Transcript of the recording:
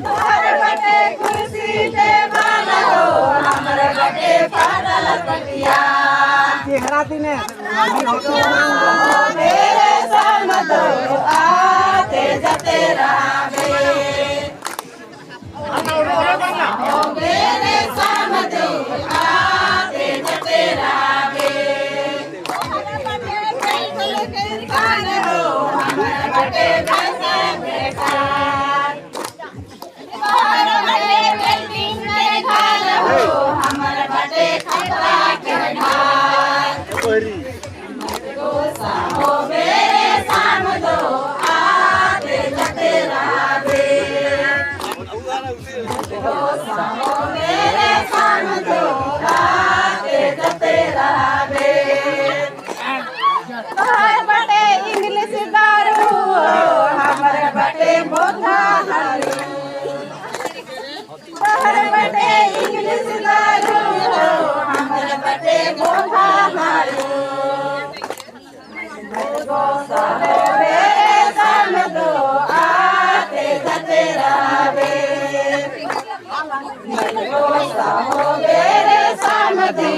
तोहरे बटे खुशी ते बाला हो हमरे बटे पागल पटिया चेहरा दिने मेरे समदो आते जते रावे मेरे समदो आते जते रावे हमरे बटे भैंसे बेटा तोहरे बटे बिल्डिंग में घर हो हमरे बटे खतरा के ढाल हो मेरे समदो आते जते रावे हो मेरे समदो आते जते रावे तोहरे बटे इंग्लिश दारू हमरे बटे बोधा दारू तोहरे बटे इंग्लिश दारू हमरे बटे बोधा दारू मेरे समदो आते जते रावे हो मेरे समदी